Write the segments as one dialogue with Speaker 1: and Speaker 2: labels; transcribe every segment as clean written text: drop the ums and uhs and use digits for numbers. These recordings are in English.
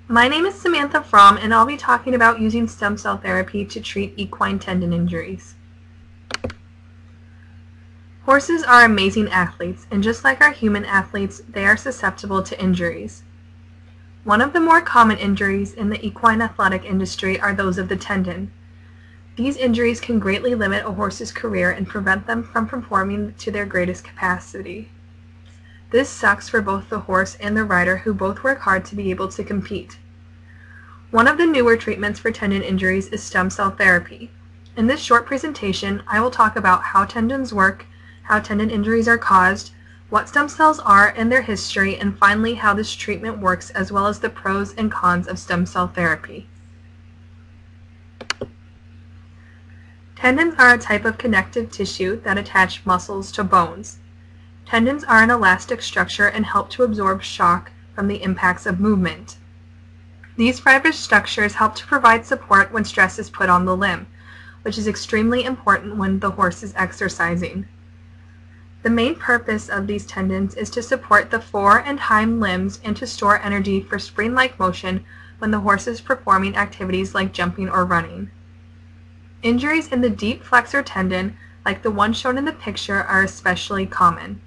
Speaker 1: My name is Samantha Fromm, and I'll be talking about using stem cell therapy to treat equine tendon injuries. Horses are amazing athletes, and just like our human athletes, they are susceptible to injuries. One of the more common injuries in the equine athletic industry are those of the tendon. These injuries can greatly limit a horse's career and prevent them from performing to their greatest capacity. This sucks for both the horse and the rider, who both work hard to be able to compete. One of the newer treatments for tendon injuries is stem cell therapy. In this short presentation, I will talk about how tendons work, how tendon injuries are caused, what stem cells are and their history, and finally how this treatment works, as well as the pros and cons of stem cell therapy. Tendons are a type of connective tissue that attach muscles to bones. Tendons are an elastic structure and help to absorb shock from the impacts of movement. These fibrous structures help to provide support when stress is put on the limb, which is extremely important when the horse is exercising. The main purpose of these tendons is to support the fore and hind limbs and to store energy for spring-like motion when the horse is performing activities like jumping or running. Injuries in the deep flexor tendon, like the one shown in the picture, are especially common.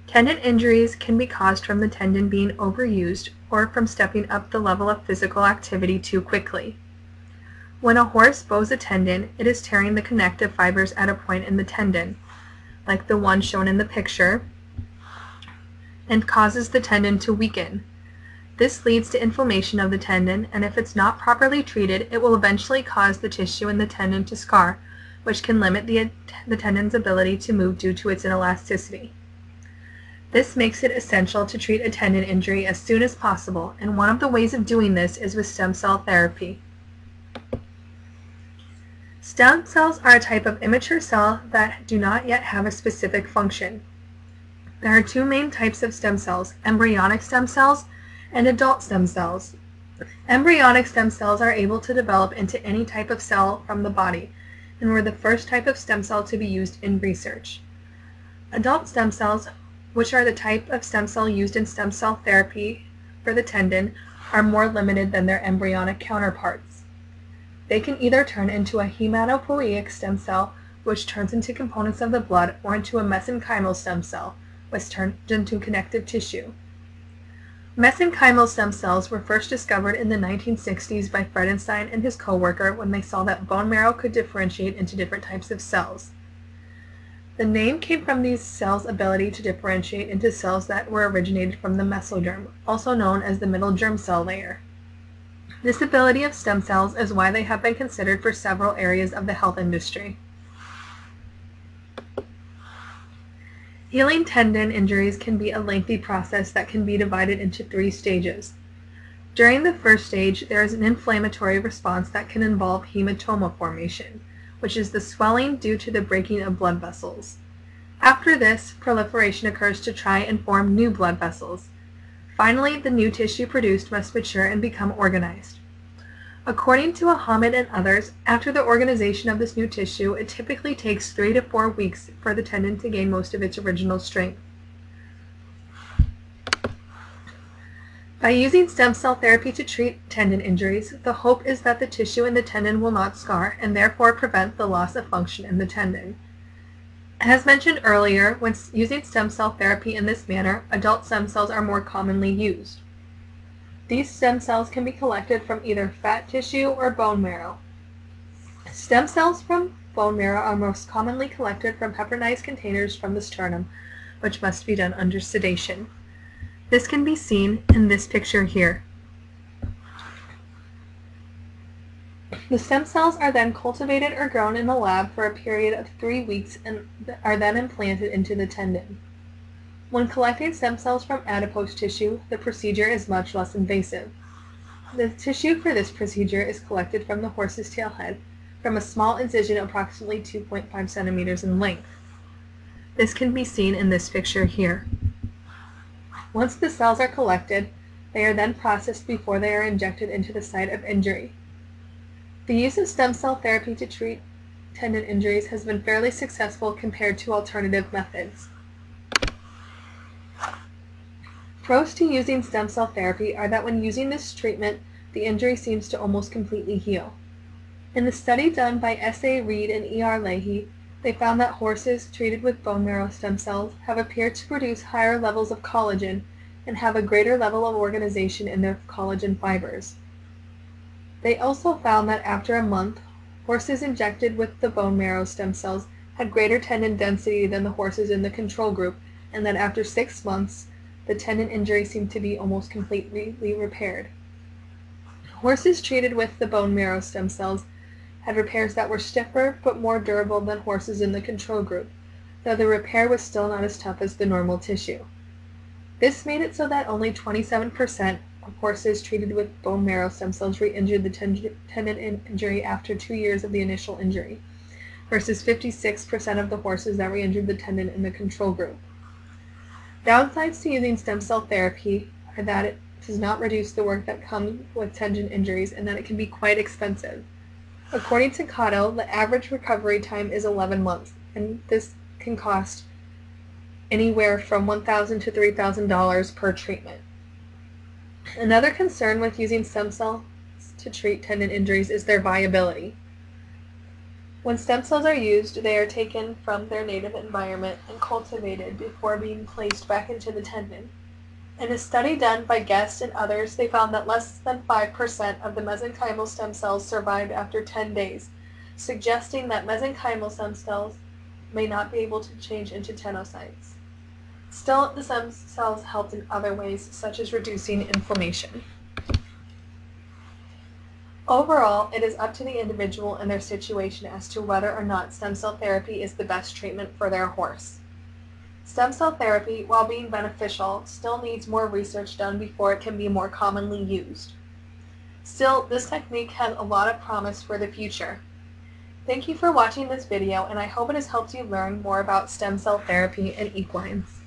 Speaker 1: Tendon injuries can be caused from the tendon being overused or from stepping up the level of physical activity too quickly. When a horse bows a tendon, it is tearing the connective fibers at a point in the tendon, like the one shown in the picture, and causes the tendon to weaken. This leads to inflammation of the tendon, and if it's not properly treated, it will eventually cause the tissue in the tendon to scar, which can limit the tendon's ability to move due to its inelasticity. This makes it essential to treat a tendon injury as soon as possible, and one of the ways of doing this is with stem cell therapy. Stem cells are a type of immature cell that do not yet have a specific function. There are two main types of stem cells: embryonic stem cells and adult stem cells. Embryonic stem cells are able to develop into any type of cell from the body, and were the first type of stem cell to be used in research. Adult stem cells, which are the type of stem cell used in stem cell therapy for the tendon, are more limited than their embryonic counterparts. They can either turn into a hematopoietic stem cell, which turns into components of the blood, or into a mesenchymal stem cell, which turns into connective tissue. Mesenchymal stem cells were first discovered in the 1960s by Freudenstein and his co-worker when they saw that bone marrow could differentiate into different types of cells. The name came from these cells' ability to differentiate into cells that were originated from the mesoderm, also known as the middle germ cell layer. This ability of stem cells is why they have been considered for several areas of the health industry. Healing tendon injuries can be a lengthy process that can be divided into 3 stages. During the first stage, there is an inflammatory response that can involve hematoma formation, which is the swelling due to the breaking of blood vessels. After this, proliferation occurs to try and form new blood vessels. Finally, the new tissue produced must mature and become organized. According to Ahmed and others, after the organization of this new tissue, it typically takes 3 to 4 weeks for the tendon to gain most of its original strength. By using stem cell therapy to treat tendon injuries, the hope is that the tissue in the tendon will not scar and therefore prevent the loss of function in the tendon. As mentioned earlier, when using stem cell therapy in this manner, adult stem cells are more commonly used. These stem cells can be collected from either fat tissue or bone marrow. Stem cells from bone marrow are most commonly collected from heparinized containers from the sternum, which must be done under sedation. This can be seen in this picture here. The stem cells are then cultivated or grown in a lab for a period of 3 weeks and are then implanted into the tendon. When collecting stem cells from adipose tissue, the procedure is much less invasive. The tissue for this procedure is collected from the horse's tail head, from a small incision approximately 2.5 centimeters in length. This can be seen in this picture here. Once the cells are collected, they are then processed before they are injected into the site of injury. The use of stem cell therapy to treat tendon injuries has been fairly successful compared to alternative methods. Pros to using stem cell therapy are that when using this treatment, the injury seems to almost completely heal. In the study done by S.A. Reed and E.R. Leahy, they found that horses treated with bone marrow stem cells have appeared to produce higher levels of collagen and have a greater level of organization in their collagen fibers. They also found that after a month, horses injected with the bone marrow stem cells had greater tendon density than the horses in the control group, and that after 6 months, the tendon injury seemed to be almost completely repaired. Horses treated with the bone marrow stem cells had repairs that were stiffer but more durable than horses in the control group, though the repair was still not as tough as the normal tissue. This made it so that only 27% of horses treated with bone marrow stem cells re-injured the tendon injury after 2 years of the initial injury, versus 56% of the horses that re-injured the tendon in the control group. Downsides to using stem cell therapy are that it does not reduce the work that comes with tendon injuries and that it can be quite expensive. According to Cotto, the average recovery time is 11 months, and this can cost anywhere from $1,000 to $3,000 per treatment. Another concern with using stem cells to treat tendon injuries is their viability. When stem cells are used, they are taken from their native environment and cultivated before being placed back into the tendon. In a study done by Guest and others, they found that less than 5% of the mesenchymal stem cells survived after 10 days, suggesting that mesenchymal stem cells may not be able to change into tenocytes. Still, the stem cells helped in other ways, such as reducing inflammation. Overall, it is up to the individual and their situation as to whether or not stem cell therapy is the best treatment for their horse. Stem cell therapy, while being beneficial, still needs more research done before it can be more commonly used. Still, this technique has a lot of promise for the future. Thank you for watching this video, and I hope it has helped you learn more about stem cell therapy in equines.